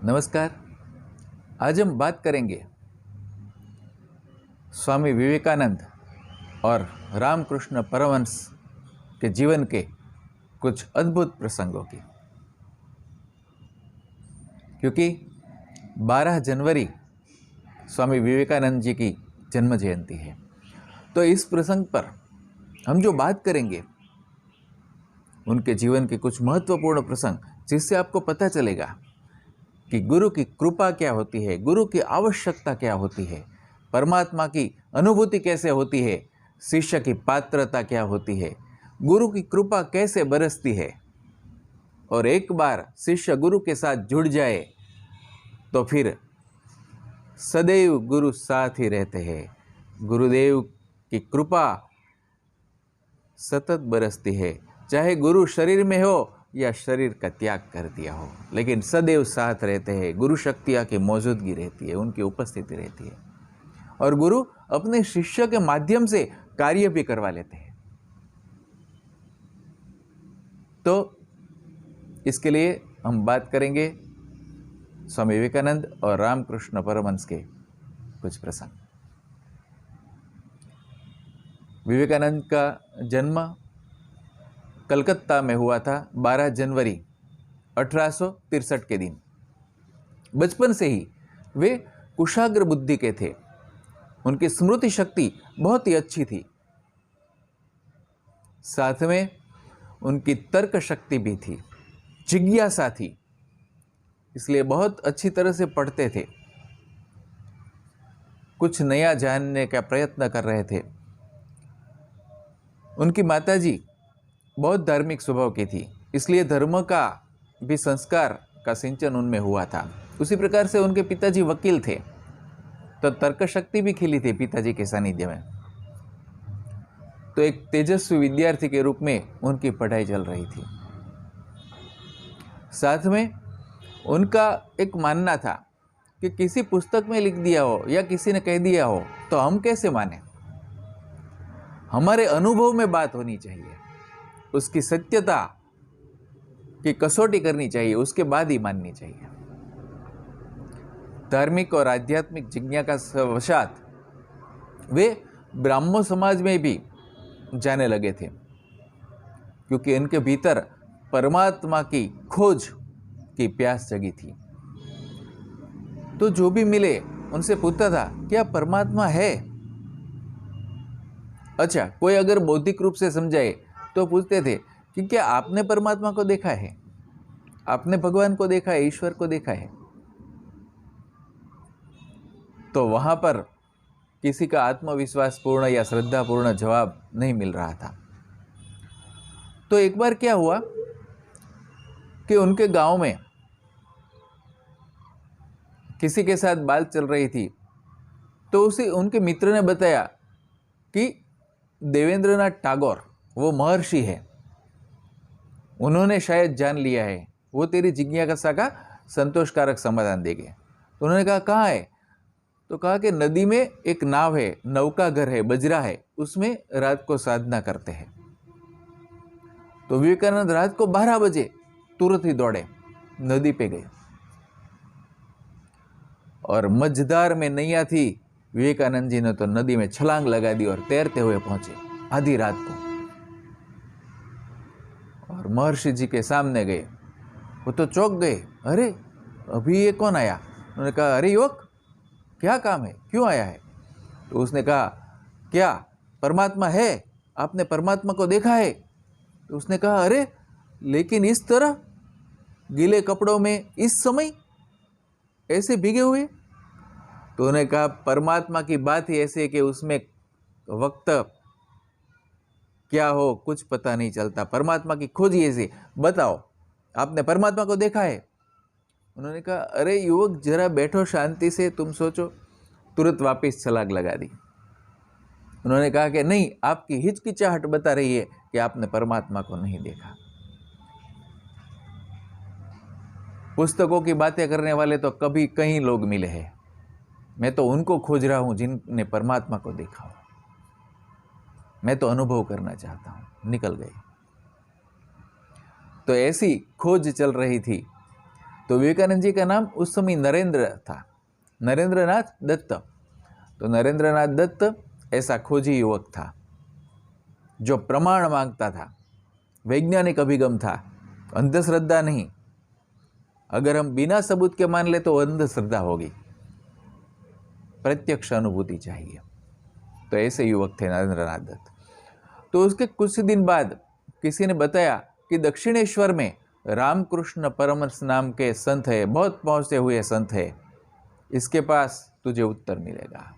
नमस्कार। आज हम बात करेंगे स्वामी विवेकानंद और रामकृष्ण परमहंस के जीवन के कुछ अद्भुत प्रसंगों की, क्योंकि 12 जनवरी स्वामी विवेकानंद जी की जन्म जयंती है। तो इस प्रसंग पर हम जो बात करेंगे उनके जीवन के कुछ महत्वपूर्ण प्रसंग, जिससे आपको पता चलेगा कि गुरु की कृपा क्या होती है, गुरु की आवश्यकता क्या होती है, परमात्मा की अनुभूति कैसे होती है, शिष्य की पात्रता क्या होती है, गुरु की कृपा कैसे बरसती है। और एक बार शिष्य गुरु के साथ जुड़ जाए तो फिर सदैव गुरु साथ ही रहते हैं। गुरुदेव की कृपा सतत बरसती है, चाहे गुरु शरीर में हो या शरीर का त्याग कर दिया हो, लेकिन सदैव साथ रहते हैं। गुरु शक्तियाँ की मौजूदगी रहती है, उनकी उपस्थिति रहती है, और गुरु अपने शिष्य के माध्यम से कार्य भी करवा लेते हैं। तो इसके लिए हम बात करेंगे स्वामी विवेकानंद और रामकृष्ण परमहंस के कुछ प्रसंग। विवेकानंद का जन्म कलकत्ता में हुआ था 12 जनवरी 1863 के दिन। बचपन से ही वे कुशाग्र बुद्धि के थे। उनकी स्मृति शक्ति बहुत ही अच्छी थी, साथ में उनकी तर्क शक्ति भी थी, जिज्ञासा थी, इसलिए बहुत अच्छी तरह से पढ़ते थे, कुछ नया जानने का प्रयत्न कर रहे थे। उनकी माताजी बहुत धार्मिक स्वभाव की थी, इसलिए धर्म का भी संस्कार का सिंचन उनमें हुआ था। उसी प्रकार से उनके पिताजी वकील थे, तो तर्क शक्ति भी खिली थी पिताजी के सानिध्य में। तो एक तेजस्वी विद्यार्थी के रूप में उनकी पढ़ाई चल रही थी। साथ में उनका एक मानना था कि किसी पुस्तक में लिख दिया हो या किसी ने कह दिया हो तो हम कैसे माने, हमारे अनुभव में बात होनी चाहिए, उसकी सत्यता की कसौटी करनी चाहिए, उसके बाद ही माननी चाहिए। धार्मिक और आध्यात्मिक जिज्ञासा वशात वे ब्राह्मण समाज में भी जाने लगे थे, क्योंकि इनके भीतर परमात्मा की खोज की प्यास जगी थी। तो जो भी मिले उनसे पूछता था, क्या परमात्मा है? अच्छा, कोई अगर बौद्धिक रूप से समझाए तो पूछते थे कि क्या आपने परमात्मा को देखा है, आपने भगवान को देखा है, ईश्वर को देखा है? तो वहां पर किसी का आत्मविश्वास पूर्ण या श्रद्धापूर्ण जवाब नहीं मिल रहा था। तो एक बार क्या हुआ कि उनके गांव में किसी के साथ बात चल रही थी, तो उसे उनके मित्र ने बताया कि देवेंद्रनाथ टैगोर, वो महर्षि है, उन्होंने शायद जान लिया है, वो तेरी जिज्ञासा का संतोषकारक समाधान देंगे। तो उन्होंने कहा कहाँ है? तो कहा कि नदी में एक नाव है, नौका घर है, बजरा है, उसमें रात को साधना करते हैं। तो विवेकानंद रात को 12 बजे तुरंत ही दौड़े, नदी पे गए, और मझधार में नैया थी। विवेकानंद जी ने तो नदी में छलांग लगा दी और तैरते हुए पहुंचे आधी रात को, और महर्षि जी के सामने गए। वो तो चौंक गए, अरे अभी ये कौन आया? उन्होंने कहा, अरे युवक, क्या काम है, क्यों आया है? तो उसने कहा, क्या परमात्मा है? आपने परमात्मा को देखा है? तो उसने कहा, अरे लेकिन इस तरह गीले कपड़ों में, इस समय ऐसे भीगे हुए? तो उन्होंने कहा, परमात्मा की बात ही ऐसी है कि उसमें वक्त क्या हो कुछ पता नहीं चलता। परमात्मा की खोज ही ऐसी। बताओ, आपने परमात्मा को देखा है? उन्होंने कहा, अरे युवक, जरा बैठो शांति से, तुम सोचो। तुरंत वापस छलांग लगा दी। उन्होंने कहा कि नहीं, आपकी हिचकिचाहट बता रही है कि आपने परमात्मा को नहीं देखा। पुस्तकों की बातें करने वाले तो कभी कहीं लोग मिले हैं, मैं तो उनको खोज रहा हूं जिनने परमात्मा को देखा हो। मैं तो अनुभव करना चाहता हूं। निकल गए। तो ऐसी खोज चल रही थी तो विवेकानंद जी का नाम उस समय नरेंद्र था, नरेंद्रनाथ दत्त। तो नरेंद्रनाथ दत्त ऐसा खोजी युवक था जो प्रमाण मांगता था, वैज्ञानिक अभिगम था, अंधश्रद्धा नहीं। अगर हम बिना सबूत के मान ले तो अंधश्रद्धा होगी, प्रत्यक्ष अनुभूति चाहिए। तो ऐसे युवक थे नरेंद्रनाथ दत्त। तो उसके कुछ दिन बाद किसी ने बताया कि दक्षिणेश्वर में रामकृष्ण परमहंस नाम के संत है, बहुत पहुंचे हुए संत है, इसके पास तुझे उत्तर मिलेगा,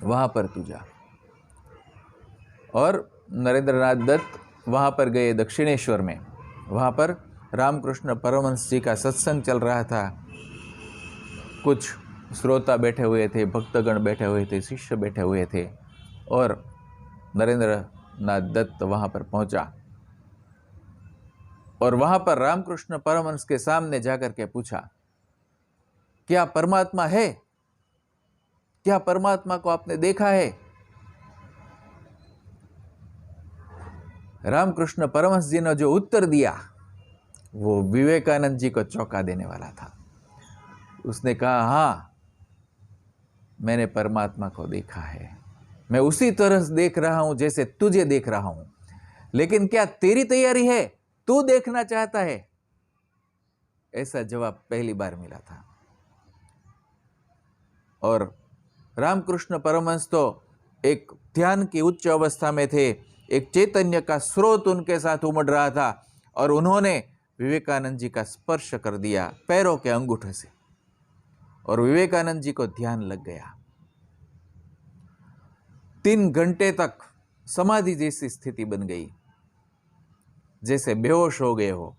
वहां पर तू जा। और नरेंद्रनाथ दत्त वहां पर गए दक्षिणेश्वर में। वहां पर रामकृष्ण परमहंस जी का सत्संग चल रहा था। कुछ श्रोता बैठे हुए थे, भक्तगण बैठे हुए थे, शिष्य बैठे हुए थे। और नरेंद्रनाथ दत्त वहां पर पहुंचा और वहां पर रामकृष्ण परमहंस के सामने जाकर के पूछा, क्या परमात्मा है? क्या परमात्मा को आपने देखा है? रामकृष्ण परमहंस जी ने जो उत्तर दिया वो विवेकानंद जी को चौंका देने वाला था। उसने कहा, हाँ, मैंने परमात्मा को देखा है, मैं उसी तरह से देख रहा हूं जैसे तुझे देख रहा हूं, लेकिन क्या तेरी तैयारी है? तू देखना चाहता है? ऐसा जवाब पहली बार मिला था। और रामकृष्ण परमहंस तो एक ध्यान की उच्च अवस्था में थे, एक चैतन्य का स्रोत उनके साथ उमड़ रहा था, और उन्होंने विवेकानंद जी का स्पर्श कर दिया पैरों के अंगूठे से, और विवेकानंद जी को ध्यान लग गया। 3 घंटे तक समाधि जैसी स्थिति बन गई, जैसे बेहोश हो गए हो।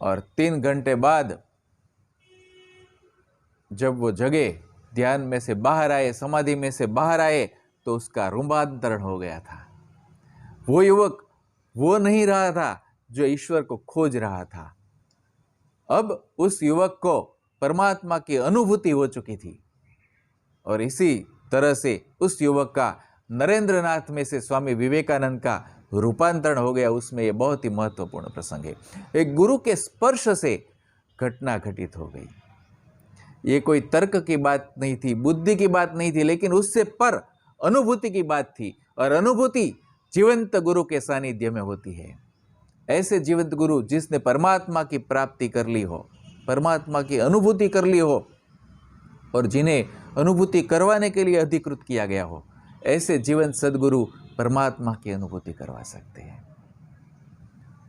और 3 घंटे बाद जब वो जगे, ध्यान में से बाहर आए, समाधि में से बाहर आए, तो उसका रूपांतरण हो गया था। वो युवक वो नहीं रहा था जो ईश्वर को खोज रहा था। अब उस युवक को परमात्मा की अनुभूति हो चुकी थी। और इसी तरह से उस युवक का नरेंद्रनाथ में से स्वामी विवेकानंद का रूपांतरण हो गया। उसमें यह बहुत ही महत्वपूर्ण प्रसंग है। एक गुरु के स्पर्श से घटना घटित हो गई। ये कोई तर्क की बात नहीं थी, बुद्धि की बात नहीं थी, लेकिन उससे पर अनुभूति की बात थी। और अनुभूति जीवंत गुरु के सानिध्य में होती है। ऐसे जीवंत गुरु जिसने परमात्मा की प्राप्ति कर ली हो, परमात्मा की अनुभूति कर ली हो, और जिन्हें अनुभूति करवाने के लिए अधिकृत किया गया हो, ऐसे जीवंत सद्गुरु परमात्मा की अनुभूति करवा सकते हैं।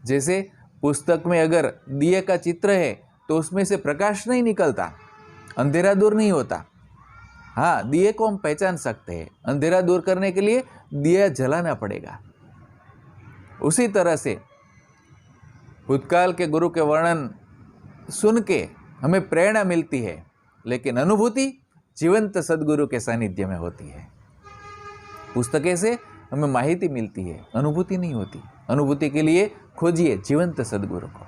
जैसे पुस्तक में अगर दिए का चित्र है तो उसमें से प्रकाश नहीं निकलता, अंधेरा दूर नहीं होता। हाँ, दिए को हम पहचान सकते हैं, अंधेरा दूर करने के लिए दिया जलाना पड़ेगा। उसी तरह से भूतकाल के गुरु के वर्णन सुन के हमें प्रेरणा मिलती है, लेकिन अनुभूति जीवंत सद्गुरु के सानिध्य में होती है। पुस्तकें से हमें माहिती मिलती है, अनुभूति नहीं होती। अनुभूति के लिए खोजिए जीवंत सद्गुरु को।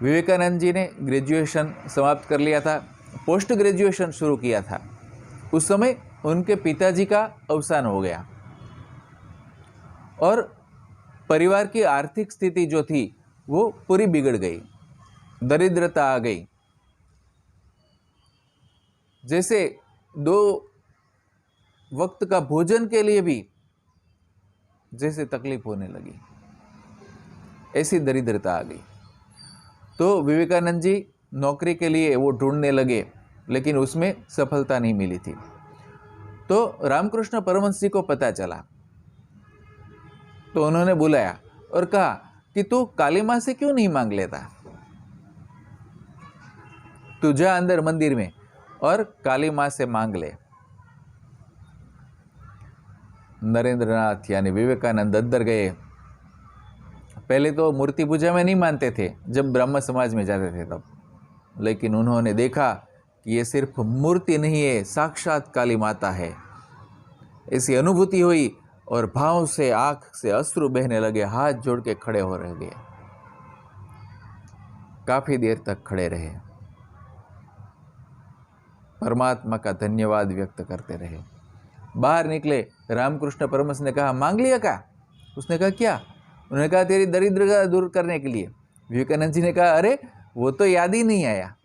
विवेकानंद जी ने ग्रेजुएशन समाप्त कर लिया था, पोस्ट ग्रेजुएशन शुरू किया था। उस समय उनके पिताजी का अवसान हो गया और परिवार की आर्थिक स्थिति जो थी वो पूरी बिगड़ गई, दरिद्रता आ गई। जैसे 2 वक्त का भोजन के लिए भी जैसे तकलीफ होने लगी, ऐसी दरिद्रता आ गई। तो विवेकानंद जी नौकरी के लिए वो ढूंढने लगे, लेकिन उसमें सफलता नहीं मिली थी। तो रामकृष्ण परमहंस जी को पता चला, तो उन्होंने बुलाया और कहा कि तू काली मां से क्यों नहीं मांग लेता, तू जा अंदर मंदिर में और काली मां से मांग ले। नरेंद्रनाथ यानी विवेकानंद अंदर गए। पहले तो मूर्ति पूजा में नहीं मानते थे जब ब्रह्म समाज में जाते थे तब, लेकिन उन्होंने देखा कि ये सिर्फ मूर्ति नहीं है, साक्षात काली माता है। ऐसी अनुभूति हुई और भाव से आंख से अश्रु बहने लगे, हाथ जोड़ के खड़े हो रह गए। काफी देर तक खड़े रहे, परमात्मा का धन्यवाद व्यक्त करते रहे। बाहर निकले, रामकृष्ण परमहंस ने कहा, मांग लिया क्या? उसने कहा, क्या? उन्होंने कहा, तेरी दरिद्रता दूर करने के लिए। विवेकानंद जी ने कहा, अरे वो तो याद ही नहीं आया,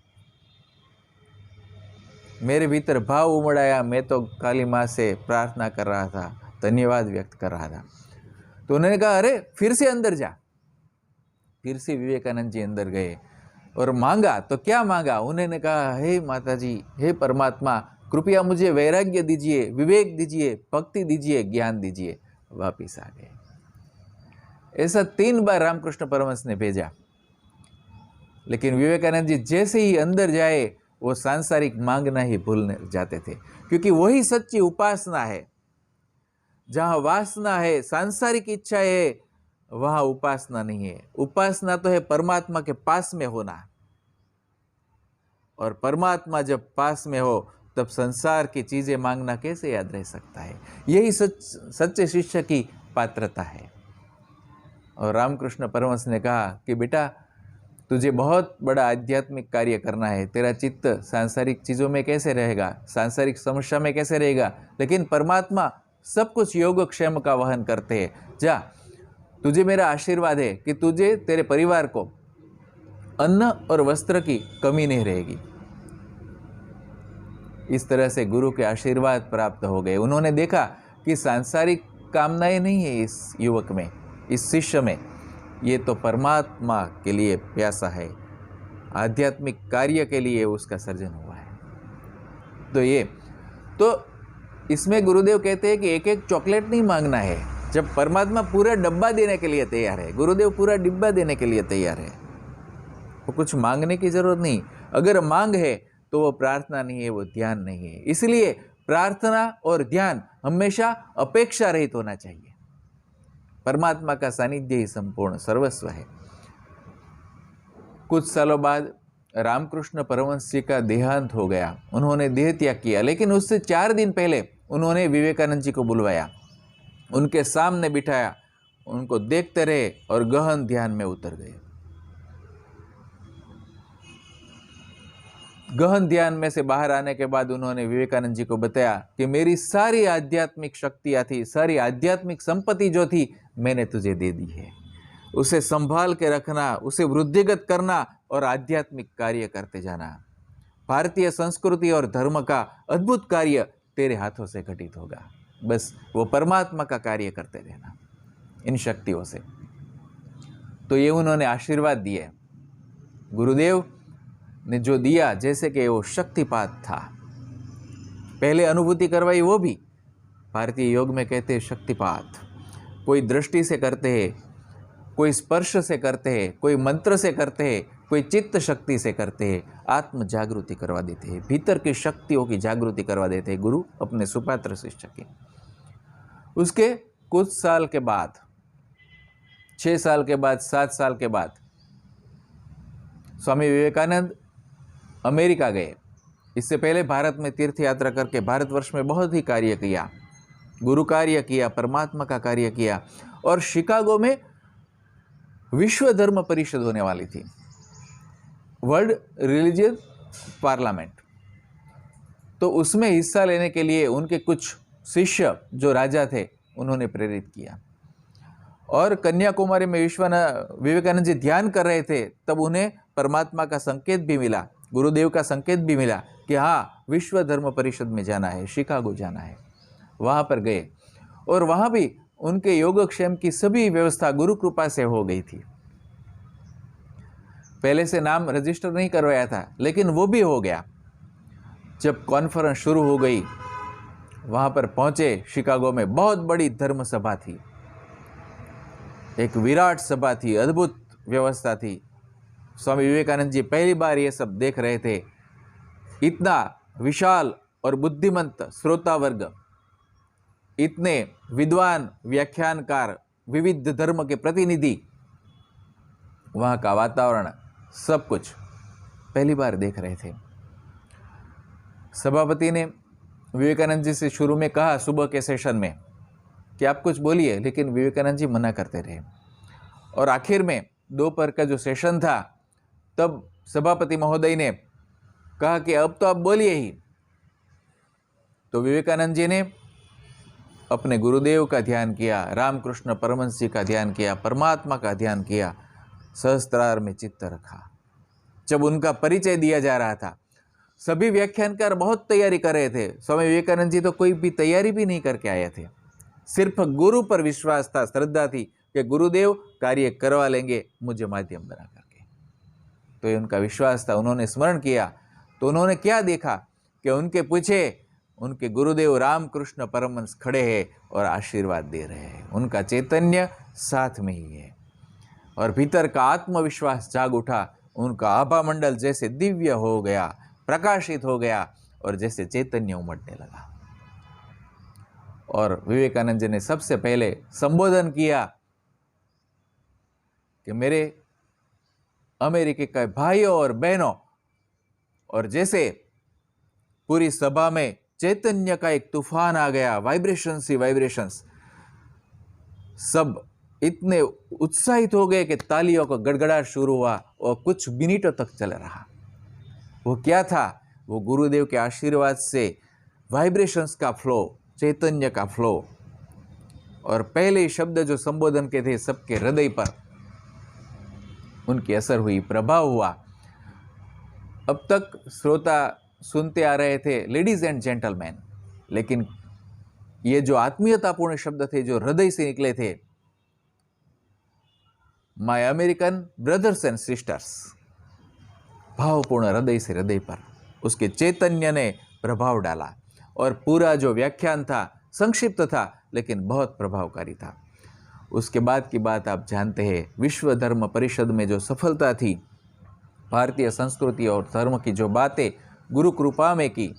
मेरे भीतर भाव उमड़ आया, मैं तो काली माँ से प्रार्थना कर रहा था, धन्यवाद व्यक्त कर रहा था। तो उन्होंने कहा, अरे फिर से अंदर जा। फिर से विवेकानंद जी अंदर गए और मांगा। तो क्या मांगा? उन्होंने कहा, हे माता जी, हे परमात्मा, कृपया मुझे वैराग्य दीजिए, विवेक दीजिए, भक्ति दीजिए, ज्ञान दीजिए। वापिस आ गए। ऐसा 3 बार रामकृष्ण परमहंस ने भेजा। लेकिन विवेकानंद जी जैसे ही अंदर जाए, वो सांसारिक मांगना ही भूलने जाते थे, क्योंकि वही सच्ची उपासना है। जहां वासना है, सांसारिक इच्छा है, वहां उपासना नहीं है। उपासना तो है परमात्मा के पास में होना, और परमात्मा जब पास में हो तब संसार की चीजें मांगना कैसे याद रह सकता है? यही सच्चे शिष्य की पात्रता है। और रामकृष्ण परमहंस ने कहा कि बेटा, तुझे बहुत बड़ा आध्यात्मिक कार्य करना है। तेरा चित्त सांसारिक चीज़ों में कैसे रहेगा, सांसारिक समस्या में कैसे रहेगा? लेकिन परमात्मा सब कुछ योगक्षेम का वहन करते हैं। जा, तुझे मेरा आशीर्वाद है कि तुझे, तेरे परिवार को अन्न और वस्त्र की कमी नहीं रहेगी। इस तरह से गुरु के आशीर्वाद प्राप्त हो गए। उन्होंने देखा कि सांसारिक कामनाएं नहीं है इस युवक में, इस शिष्य में, ये तो परमात्मा के लिए प्यासा है, आध्यात्मिक कार्य के लिए उसका सर्जन हुआ है। तो इसमें गुरुदेव कहते हैं कि एक एक चॉकलेट नहीं मांगना है। जब परमात्मा पूरा डब्बा देने के लिए तैयार है, गुरुदेव पूरा डिब्बा देने के लिए तैयार है, तो कुछ मांगने की जरूरत नहीं। अगर मांग है तो वो प्रार्थना नहीं है, वो ध्यान नहीं है। इसलिए प्रार्थना और ध्यान हमेशा अपेक्षा रहित होना चाहिए। परमात्मा का सानिध्य ही संपूर्ण सर्वस्व है। कुछ सालों बाद रामकृष्ण परमहंस जी का देहांत हो गया। उन्होंने देह त्याग किया, लेकिन उससे 4 दिन पहले उन्होंने विवेकानंद जी को बुलवाया, उनके सामने बिठाया, उनको देखते रहे और गहन ध्यान में उतर गए। गहन ध्यान में से बाहर आने के बाद उन्होंने विवेकानंद जी को बताया कि मेरी सारी आध्यात्मिक शक्तियां थी, सारी आध्यात्मिक संपत्ति जो थी, मैंने तुझे दे दी है। उसे संभाल के रखना, उसे वृद्धिगत करना और आध्यात्मिक कार्य करते जाना। भारतीय संस्कृति और धर्म का अद्भुत कार्य तेरे हाथों से घटित होगा। बस वो परमात्मा का कार्य करते रहना इन शक्तियों से। तो ये उन्होंने आशीर्वाद दिए। गुरुदेव ने जो दिया, जैसे कि वो शक्तिपात था। पहले अनुभूति करवाई, वो भी भारतीय योग में कहते हैं शक्तिपात। कोई दृष्टि से करते हैं, कोई स्पर्श से करते हैं, कोई मंत्र से करते हैं, कोई चित्त शक्ति से करते हैं। आत्म जागृति करवा देते हैं, भीतर की शक्तियों की जागृति करवा देते हैं गुरु अपने सुपात्र शिष्य की। उसके कुछ साल के बाद, 6 साल के बाद, 7 साल के बाद, स्वामी विवेकानंद अमेरिका गए। इससे पहले भारत में तीर्थ यात्रा करके भारतवर्ष में बहुत ही कार्य किया, गुरु कार्य किया, परमात्मा का कार्य किया। और शिकागो में विश्व धर्म परिषद होने वाली थी, वर्ल्ड रिलीजियस पार्लियामेंट। तो उसमें हिस्सा लेने के लिए उनके कुछ शिष्य जो राजा थे, उन्होंने प्रेरित किया। और कन्याकुमारी में विवेकानंद जी ध्यान कर रहे थे, तब उन्हें परमात्मा का संकेत भी मिला, गुरुदेव का संकेत भी मिला कि हाँ, विश्व धर्म परिषद में जाना है, शिकागो जाना है। वहाँ पर गए और वहाँ भी उनके योगक्षेम की सभी व्यवस्था गुरु कृपा से हो गई थी। पहले से नाम रजिस्टर नहीं करवाया था, लेकिन वो भी हो गया। जब कॉन्फ्रेंस शुरू हो गई, वहाँ पर पहुँचे, शिकागो में बहुत बड़ी धर्म सभा थी, एक विराट सभा थी, अद्भुत व्यवस्था थी। स्वामी विवेकानंद जी पहली बार ये सब देख रहे थे। इतना विशाल और बुद्धिमंत श्रोता वर्ग, इतने विद्वान व्याख्यानकार, विविध धर्म के प्रतिनिधि, वहाँ का वातावरण, सब कुछ पहली बार देख रहे थे। सभापति ने विवेकानंद जी से शुरू में कहा सुबह के सेशन में कि आप कुछ बोलिए, लेकिन विवेकानंद जी मना करते रहे। और आखिर में दोपहर का जो सेशन था, तब सभापति महोदय ने कहा कि अब तो आप बोलिए ही। तो विवेकानंद जी ने अपने गुरुदेव का ध्यान किया, रामकृष्ण परमहंस जी का ध्यान किया, परमात्मा का ध्यान किया, सहस्त्रार में चित्त रखा। जब उनका परिचय दिया जा रहा था, सभी व्याख्यानकार बहुत तैयारी कर रहे थे। स्वामी विवेकानंद जी तो कोई भी तैयारी भी नहीं करके आए थे। सिर्फ गुरु पर विश्वास था, श्रद्धा थी कि गुरुदेव कार्य करवा लेंगे मुझे माध्यम बना करके। तो ये उनका विश्वास था। उन्होंने स्मरण किया तो उन्होंने क्या देखा कि उनके पीछे उनके गुरुदेव रामकृष्ण परमहंस खड़े हैं और आशीर्वाद दे रहे हैं। उनका चैतन्य साथ में ही है और भीतर का आत्मविश्वास जाग उठा। उनका आभा मंडल जैसे दिव्य हो गया, प्रकाशित हो गया और जैसे चैतन्य उमड़ने लगा। और विवेकानंद जी ने सबसे पहले संबोधन किया कि मेरे अमेरिका के भाइयों और बहनों, और जैसे पूरी सभा में चैतन्य का एक तूफान आ गया, वाइब्रेशंस ही वाइब्रेशंस, सब इतने उत्साहित हो गए कि तालियों का गड़गड़ाहट शुरू हुआ और कुछ मिनटों तक चल रहा। वो क्या था? वो गुरुदेव के आशीर्वाद से वाइब्रेशंस का फ्लो, चैतन्य का फ्लो। और पहले शब्द जो संबोधन के थे सबके हृदय पर उनकी असर हुई, प्रभाव हुआ। अब तक श्रोता सुनते आ रहे थे लेडीज एंड जेंटलमैन, लेकिन ये जो आत्मीयतापूर्ण शब्द थे जो हृदय से निकले थे, my American brothers and sisters, भावपूर्ण हृदय से हृदय पर उसके चैतन्य ने प्रभाव डाला। और पूरा जो व्याख्यान था संक्षिप्त था लेकिन बहुत प्रभावकारी था। उसके बाद की बात आप जानते हैं, विश्व धर्म परिषद में जो सफलता थी, भारतीय संस्कृति और धर्म की जो बातें गुरु कृपा में की,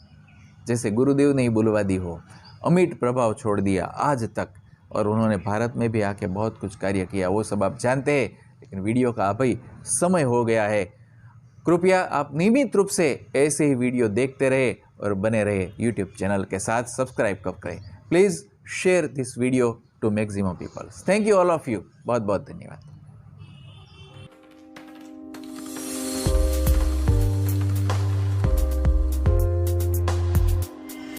जैसे गुरुदेव ने ही बुलवा दी हो, अमिट प्रभाव छोड़ दिया आज तक। और उन्होंने भारत में भी आके बहुत कुछ कार्य किया, वो सब आप जानते हैं। लेकिन वीडियो का अभी समय हो गया है। कृपया आप नियमित रूप से ऐसे ही वीडियो देखते रहे और बने रहे यूट्यूब चैनल के साथ। सब्सक्राइब करें। Please share this video to maximum peoples. Thank you all of you. बहुत बहुत धन्यवाद।